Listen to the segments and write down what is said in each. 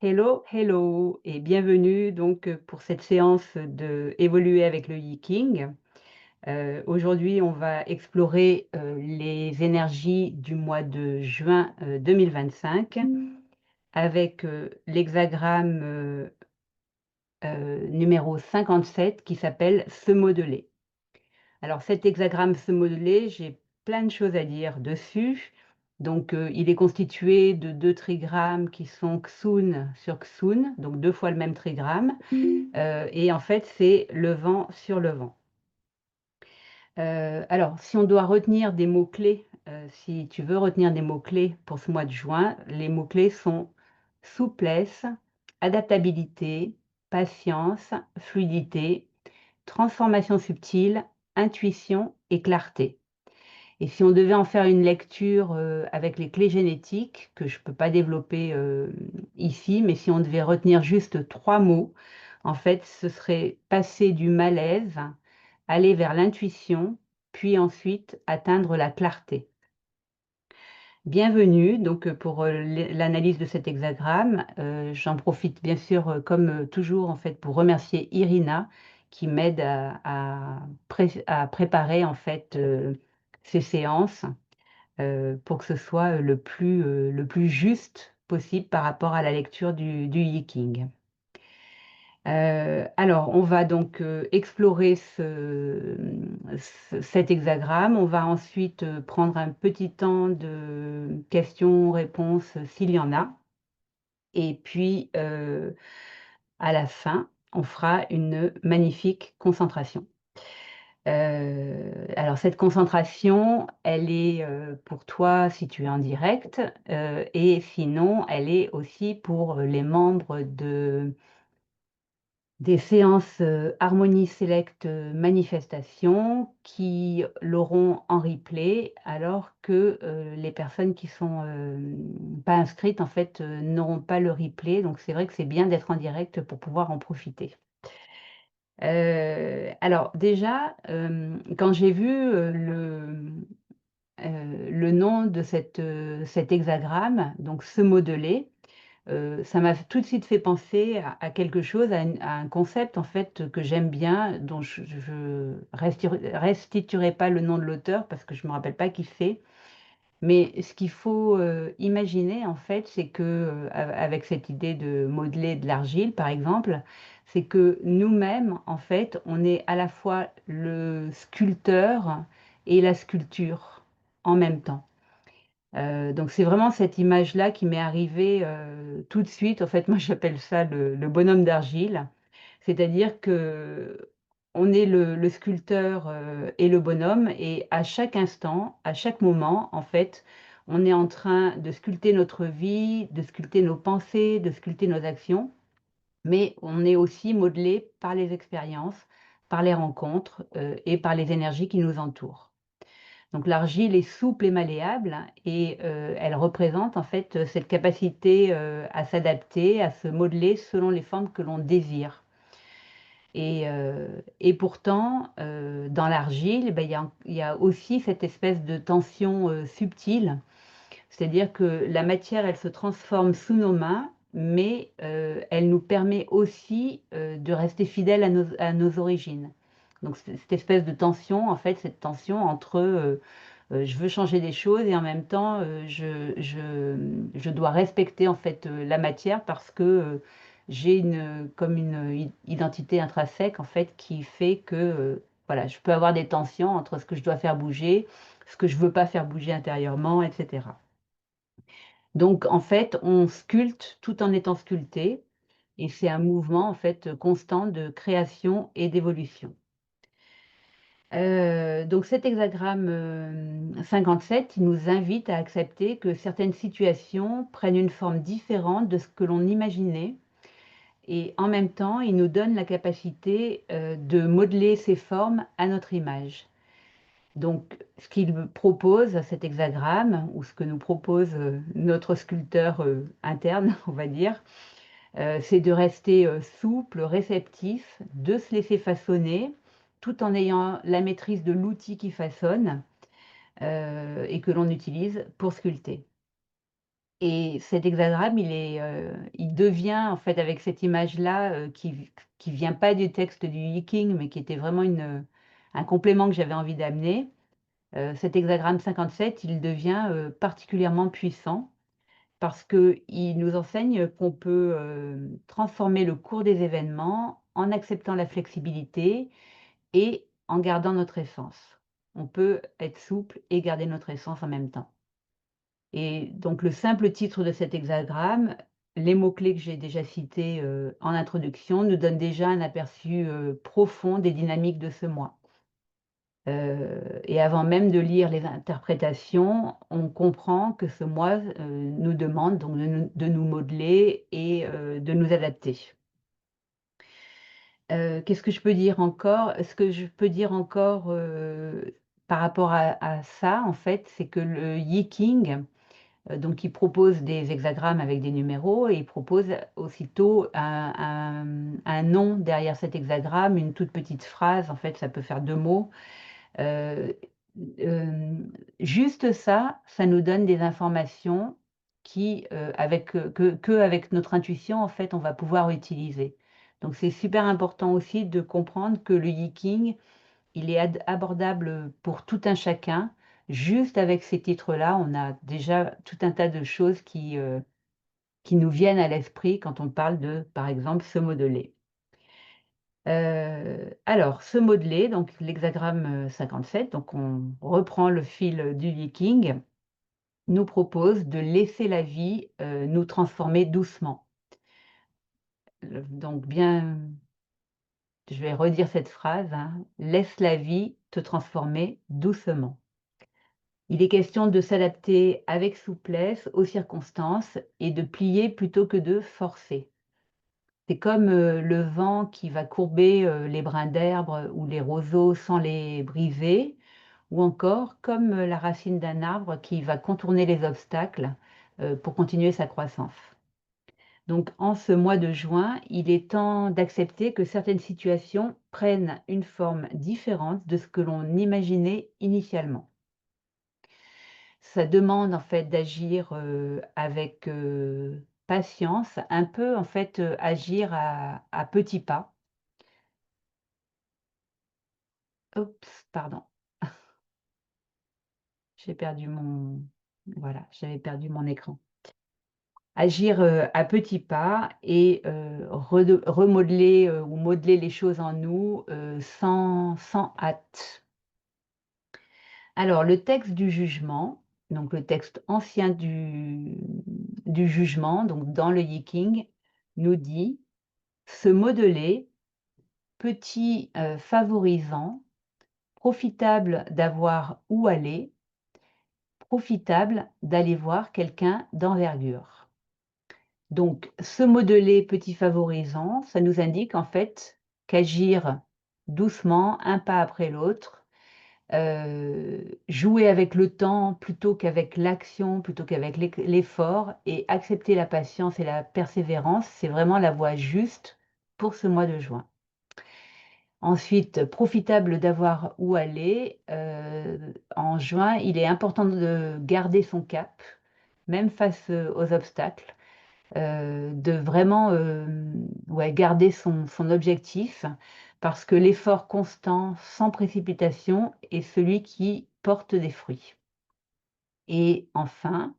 Hello, hello et bienvenue pour cette séance de Évoluer avec le Yi-King. Aujourd'hui, on va explorer les énergies du mois de juin 2025 avec l'hexagramme numéro 57 qui s'appelle Se modeler. Alors cet hexagramme Se modeler, j'ai plein de choses à dire dessus. Il est constitué de 2 trigrammes qui sont Xun sur Xun, donc 2 fois le même trigramme, et en fait, c'est le vent sur le vent. Alors si on doit retenir des mots-clés, si tu veux retenir des mots-clés pour ce mois de juin, les mots-clés sont souplesse, adaptabilité, patience, fluidité, transformation subtile, intuition et clarté. Et si on devait en faire une lecture, avec les clés génétiques, que je ne peux pas développer, ici, mais si on devait retenir juste 3 mots, en fait, ce serait passer du malaise, aller vers l'intuition, puis ensuite atteindre la clarté. Bienvenue pour, l'analyse de cet hexagramme. J'en profite bien sûr, comme, toujours en fait, pour remercier Irina qui m'aide à préparer en fait, ces séances. Pour que ce soit, le plus juste possible par rapport à la lecture du Yi-King. Alors on va explorer cet hexagramme. On va ensuite, prendre un petit temps de questions-réponses, s'il y en a et puis, à la fin, on fera une magnifique concentration. Alors cette concentration, elle est, pour toi si tu es en direct, et sinon elle est aussi pour les membres des séances, Harmonie Select, Manifestation qui l'auront en replay alors que, les personnes qui sont, pas inscrites en fait, n'auront pas le replay. Donc c'est vrai que c'est bien d'être en direct pour pouvoir en profiter. Alors déjà, quand j'ai vu, le nom de cet hexagramme, donc se modeler, ça m'a tout de suite fait penser à quelque chose, à un concept en fait que j'aime bien, dont je restituerai pas le nom de l'auteur parce que je me rappelle pas qui c'est. Mais ce qu'il faut, imaginer en fait, c'est que, avec cette idée de modeler de l'argile par exemple, c'est que nous-mêmes en fait, on est à la fois le sculpteur et la sculpture en même temps. Donc c'est vraiment cette image-là qui m'est arrivée, tout de suite. En fait, moi j'appelle ça le bonhomme d'argile. C'est-à-dire qu'on est le sculpteur, et le bonhomme et à chaque instant, à chaque moment, en fait, on est en train de sculpter notre vie, de sculpter nos pensées, de sculpter nos actions, mais on est aussi modelé par les expériences, par les rencontres, et par les énergies qui nous entourent. Donc l'argile est souple et malléable et elle représente en fait, cette capacité, à s'adapter, à se modeler selon les formes que l'on désire. Et pourtant, dans l'argile, ben, il y a aussi cette espèce de tension, subtile. C'est-à-dire que la matière, elle se transforme sous nos mains, mais elle nous permet aussi, de rester fidèles à nos origines. Donc cette espèce de tension, en fait, cette tension entre, je veux changer des choses et en même temps, je dois respecter en fait, la matière parce que, j'ai comme une identité intrinsèque en fait qui fait que, voilà, je peux avoir des tensions entre ce que je dois faire bouger, ce que je veux pas faire bouger intérieurement et cetera. Donc en fait, on sculpte tout en étant sculpté et c'est un mouvement en fait, constant de création et d'évolution. Donc cet hexagramme, 57, il nous invite à accepter que certaines situations prennent une forme différente de ce que l'on imaginait et en même temps, il nous donne la capacité, de modeler ces formes à notre image. Donc ce qu'il me propose, cet hexagramme, ou ce que nous propose, notre sculpteur, interne, on va dire, c'est de rester, souple, réceptif, de se laisser façonner, tout en ayant la maîtrise de l'outil qui façonne, et que l'on utilise pour sculpter. Et cet hexagramme, il devient en fait avec cette image-là, qui vient pas du texte du Yiking, mais qui était vraiment un complément que j'avais envie d'amener. Cet hexagramme 57, il devient, particulièrement puissant parce qu'il nous enseigne qu'on peut, transformer le cours des événements en acceptant la flexibilité et en gardant notre essence. On peut être souple et garder notre essence en même temps. Et donc le simple titre de cet hexagramme, les mots-clés que j'ai déjà cités, en introduction, nous donnent déjà un aperçu, profond des dynamiques de ce mois. Et avant même de lire les interprétations, on comprend que ce mois, nous demande donc de nous modeler et de nous adapter. Qu'est-ce que je peux dire encore? Ce que je peux dire encore, par rapport à ça, en fait, c'est que le Yiking, donc il propose des hexagrammes avec des numéros et il propose aussitôt un nom derrière cet hexagramme, une toute petite phrase, en fait, ça peut faire 2 mots. Heu, Juste ça, ça nous donne des informations qui, avec, qu'avec notre intuition, en fait, on va pouvoir utiliser. Donc c'est super important aussi de comprendre que le Yiking, il est abordable pour tout un chacun. Juste avec ces titres-là, on a déjà tout un tas de choses qui nous viennent à l'esprit quand on parle de, par exemple, se modeler. Alors se modeler, donc l'hexagramme, 57, donc on reprend le fil du Viking, nous propose de laisser la vie, nous transformer doucement. Donc bien, je vais redire cette phrase, hein: «Laisse la vie te transformer doucement». Il est question de s'adapter avec souplesse aux circonstances et de plier plutôt que de forcer. C'est comme, le vent qui va courber, les brins d'herbe ou les roseaux sans les briser, ou encore comme, la racine d'un arbre qui va contourner les obstacles, pour continuer sa croissance. Donc en ce mois de juin, il est temps d'accepter que certaines situations prennent une forme différente de ce que l'on imaginait initialement. Ça demande en fait d'agir, avec, patience, un peu en fait, agir à petits pas. Oups, pardon, j'ai perdu mon voilà, j'avais perdu mon écran. Agir, à petits pas et remodeler, ou modeler les choses en nous, sans hâte. Alors le texte du jugement, donc le texte ancien du jugement, donc dans le Yiking, nous dit: «Se modeler, petit, favorisant, profitable d'avoir où aller, profitable d'aller voir quelqu'un d'envergure». Donc se modeler petit favorisant, ça nous indique en fait qu'agir doucement, un pas après l'autre, jouer avec le temps plutôt qu'avec l'action, plutôt qu'avec l'effort et accepter la patience et la persévérance, c'est vraiment la voie juste pour ce mois de juin. Ensuite, profitable d'avoir où aller, en juin, il est important de garder son cap, même face, aux obstacles, de vraiment, ouais, garder son objectif parce que l'effort constant sans précipitation est celui qui porte des fruits. Et enfin,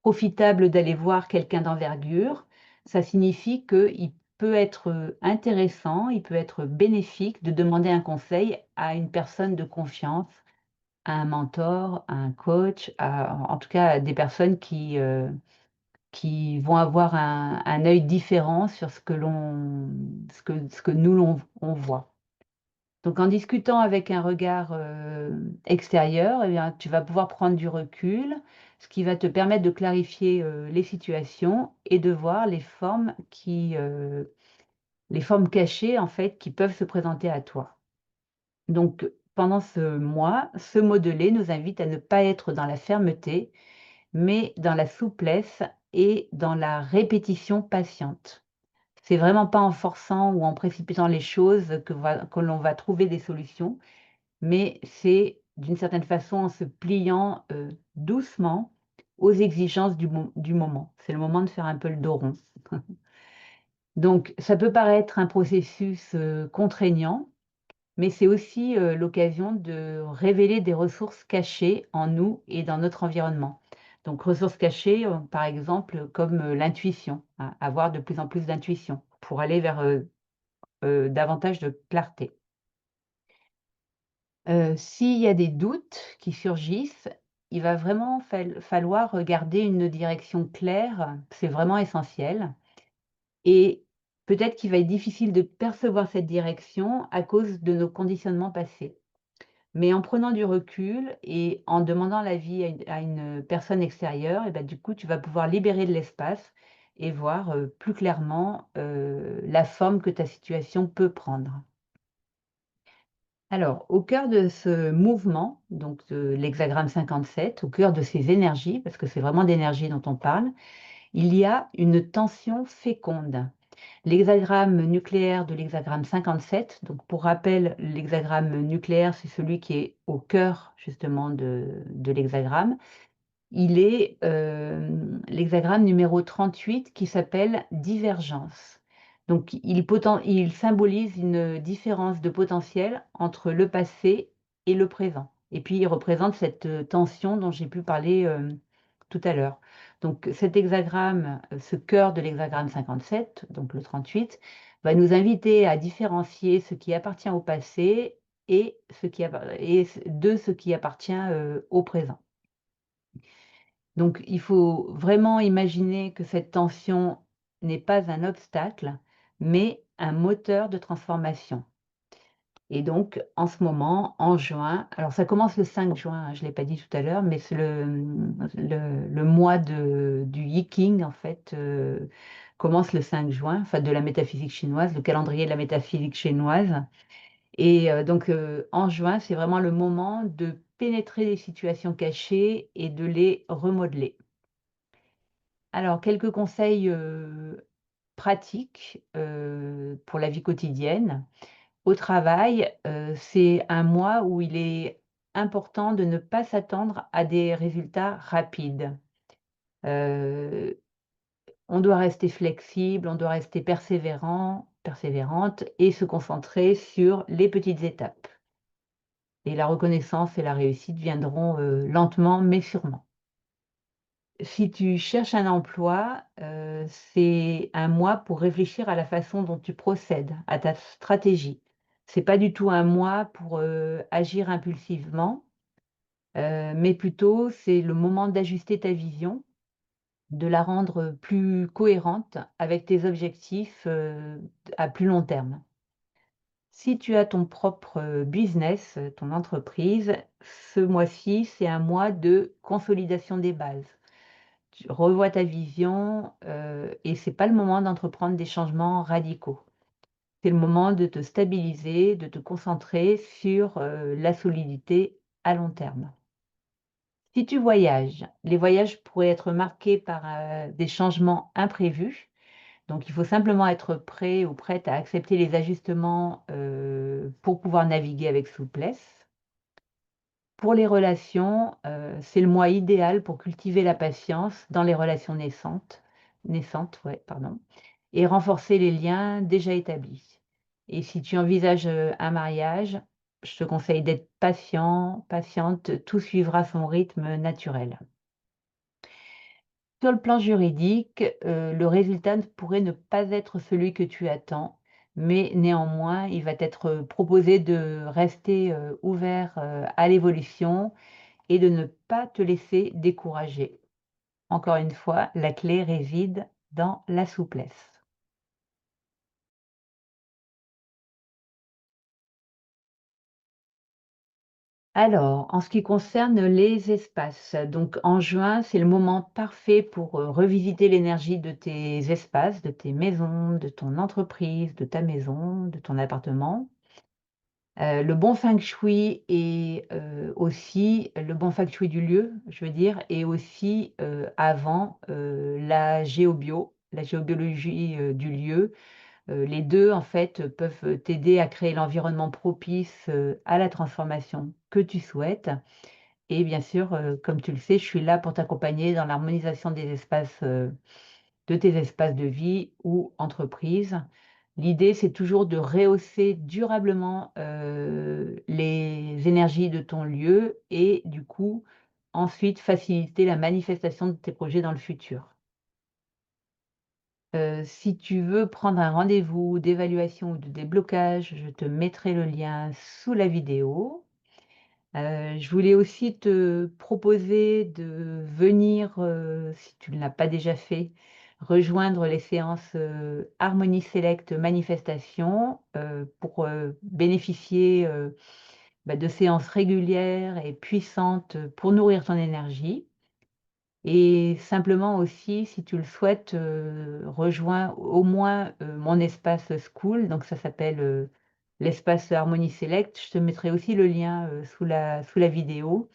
profitable d'aller voir quelqu'un d'envergure, ça signifie qu'il peut être, intéressant, il peut être bénéfique de demander un conseil à une personne de confiance, à un mentor, à un coach, en tout cas à des personnes qui vont avoir un œil différent sur ce que nous on voit. Donc en discutant avec un regard, extérieur, eh bien, tu vas pouvoir prendre du recul, ce qui va te permettre de clarifier, les situations et de voir les formes cachées, en fait, qui peuvent se présenter à toi. Donc pendant ce mois, se modeler nous invite à ne pas être dans la fermeté, mais dans la souplesse et dans la répétition patiente. C'est vraiment pas en forçant ou en précipitant les choses que l'on va trouver des solutions, mais c'est d'une certaine façon en se pliant, doucement aux exigences du moment. C'est le moment de faire un peu le dos rond. Donc ça peut paraître un processus, contraignant, mais c'est aussi, l'occasion de révéler des ressources cachées en nous et dans notre environnement. Donc ressources cachées, par exemple, comme, l'intuition, hein, avoir de plus en plus d'intuition pour aller vers, davantage de clarté. S'il y a des doutes qui surgissent, il va vraiment falloir garder une direction claire, c'est vraiment essentiel et peut-être qu'il va être difficile de percevoir cette direction à cause de nos conditionnements passés. Mais en prenant du recul et en demandant l'avis à une personne extérieure et bah, du coup, tu vas pouvoir libérer de l'espace et voir, plus clairement, la forme que ta situation peut prendre. Alors, au cœur de ce mouvement, donc de l'hexagramme 57, au cœur de ces énergies, parce que c'est vraiment d'énergie dont on parle, il y a une tension féconde. L'hexagramme nucléaire de l'hexagramme 57, donc pour rappel, l'hexagramme nucléaire, c'est celui qui est au cœur justement de l'hexagramme. Il est l'hexagramme numéro 38 qui s'appelle divergence. Donc il symbolise une différence de potentiel entre le passé et le présent. Et puis il représente cette, tension dont j'ai pu parler, tout à l'heure. Donc cet hexagramme, ce cœur de l'hexagramme 57, donc le 38, va nous inviter à différencier ce qui appartient au passé et de ce qui appartient, au présent. Donc il faut vraiment imaginer que cette tension n'est pas un obstacle, mais un moteur de transformation. Et donc en ce moment, en juin, alors ça commence le 5 juin, hein, je ne l'ai pas dit tout à l'heure, mais c'est le mois du Yi-King en fait, commence le 5 juin, enfin de la métaphysique chinoise, le calendrier de la métaphysique chinoise. Et donc en juin, c'est vraiment le moment de pénétrer les situations cachées et de les remodeler. Alors, quelques conseils, pratiques, pour la vie quotidienne. Au travail, c'est un mois où il est important de ne pas s'attendre à des résultats rapides. Heu, on doit rester flexible, on doit rester persévérante et se concentrer sur les petites étapes. Et la reconnaissance et la réussite viendront, lentement mais sûrement. Si tu cherches un emploi, c'est un mois pour réfléchir à la façon dont tu procèdes, à ta stratégie. C'est pas du tout un mois pour, agir impulsivement, mais plutôt c'est le moment d'ajuster ta vision, de la rendre plus cohérente avec tes objectifs, à plus long terme. Si tu as ton propre, business, ton entreprise, ce mois-ci, c'est un mois de consolidation des bases. Tu revois ta vision, et c'est pas le moment d'entreprendre des changements radicaux. C'est le moment de te stabiliser, de te concentrer sur, la solidité à long terme. Si tu voyages, les voyages pourraient être marqués par, des changements imprévus, donc il faut simplement être prêt ou prête à accepter les ajustements, pour pouvoir naviguer avec souplesse. Pour les relations, c'est le mois idéal pour cultiver la patience dans les relations naissantes, ouais, pardon, et renforcer les liens déjà établis. Et si tu envisages, un mariage, je te conseille d'être patiente, tout suivra son rythme naturel. Sur le plan juridique, le résultat pourrait ne pas être celui que tu attends, mais néanmoins, il va t'être proposé de rester, ouvert, à l'évolution et de ne pas te laisser décourager. Encore une fois, la clé réside dans la souplesse. Alors, en ce qui concerne les espaces, donc en juin, c'est le moment parfait pour revisiter l'énergie de tes espaces, de tes maisons, de ton entreprise, de ta maison, de ton appartement. Le bon feng shui et aussi le bon feng shui du lieu, je veux dire, et aussi, avant, la géobiologie, du lieu. Les 2 en fait, peuvent t'aider à créer l'environnement propice, à la transformation que tu souhaites et bien sûr, comme tu le sais, je suis là pour t'accompagner dans l'harmonisation des espaces, de tes espaces de vie ou entreprise. L'idée, c'est toujours de rehausser durablement, les énergies de ton lieu et du coup, ensuite faciliter la manifestation de tes projets dans le futur. Si tu veux prendre un rendez-vous d'évaluation ou de déblocage, je te mettrai le lien sous la vidéo. Je voulais aussi te proposer de venir, si tu ne l'as pas déjà fait, rejoindre les séances, Harmonie Select Manifestation, pour, bénéficier, de séances régulières et puissantes, pour nourrir ton énergie. Et simplement aussi, si tu le souhaites, rejoins au moins, mon espace school, donc ça s'appelle, l'espace Harmonie Select. Je te mettrai aussi le lien, sous la vidéo.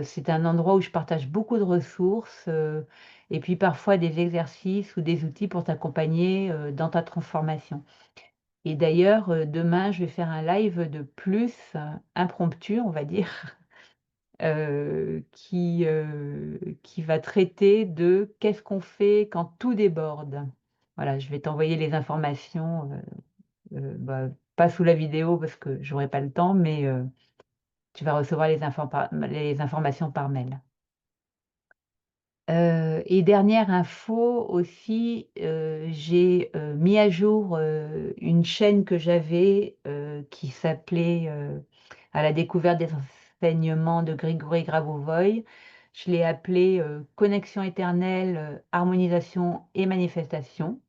C'est un endroit où je partage beaucoup de ressources, et puis parfois des exercices ou des outils pour t'accompagner, dans ta transformation. Et d'ailleurs, demain, je vais faire un live de plus, impromptu, on va dire, qui va traiter de qu'est-ce qu'on fait quand tout déborde? Voilà, je vais t'envoyer les informations, pas sous la vidéo parce que j'aurai pas le temps, mais tu vas recevoir les informations par mail. Et dernière info aussi, j'ai, mis à jour, une chaîne que j'avais, qui s'appelait, «À la découverte des enseignements de Grigori Grabovoi». Je l'ai appelée, «Connexion éternelle, harmonisation et manifestation».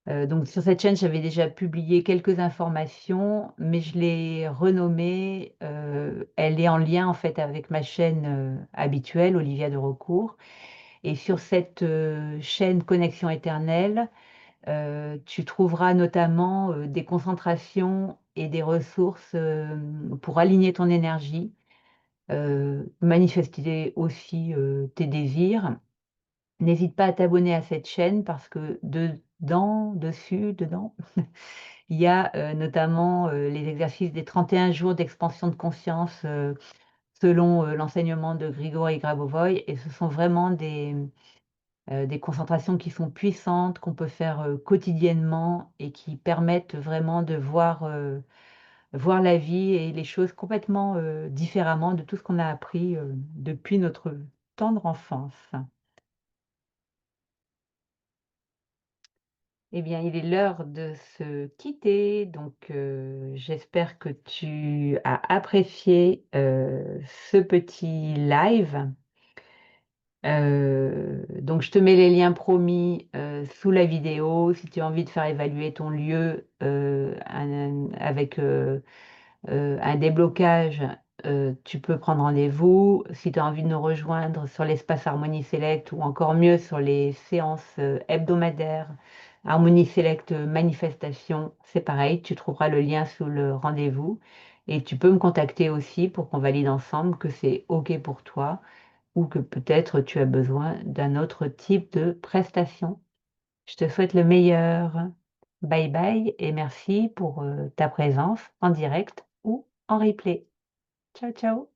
Donc sur cette chaîne, j'avais déjà publié quelques informations, mais je l'ai renommée, elle est en lien en fait avec ma chaîne, habituelle, Olivia de Recourt. Et sur cette, chaîne Connexion éternelle, tu trouveras notamment, des concentrations et des ressources, pour aligner ton énergie, manifester aussi, tes désirs. N'hésite pas à t'abonner à cette chaîne parce que dedans, il y a, notamment, les exercices des 31 jours d'expansion de conscience, selon, l'enseignement de Grigori Grabovoi, et ce sont vraiment des concentrations qui sont puissantes, qu'on peut faire, quotidiennement et qui permettent vraiment de voir la vie et les choses complètement, différemment de tout ce qu'on a appris, depuis notre tendre enfance. Eh bien, il est l'heure de se quitter, donc j'espère que tu as apprécié, ce petit live. Donc je te mets les liens promis, sous la vidéo. Si tu as envie de faire évaluer ton lieu, avec, un déblocage, tu peux prendre rendez-vous. Si tu as envie de nous rejoindre sur l'espace Harmonie Select ou encore mieux sur les séances, hebdomadaires Harmonie Select, Manifestation, c'est pareil, tu trouveras le lien sous le rendez-vous et tu peux me contacter aussi pour qu'on valide ensemble que c'est OK pour toi ou que peut-être tu as besoin d'un autre type de prestation. Je te souhaite le meilleur. Bye bye et merci pour, ta présence en direct ou en replay. Ciao, ciao.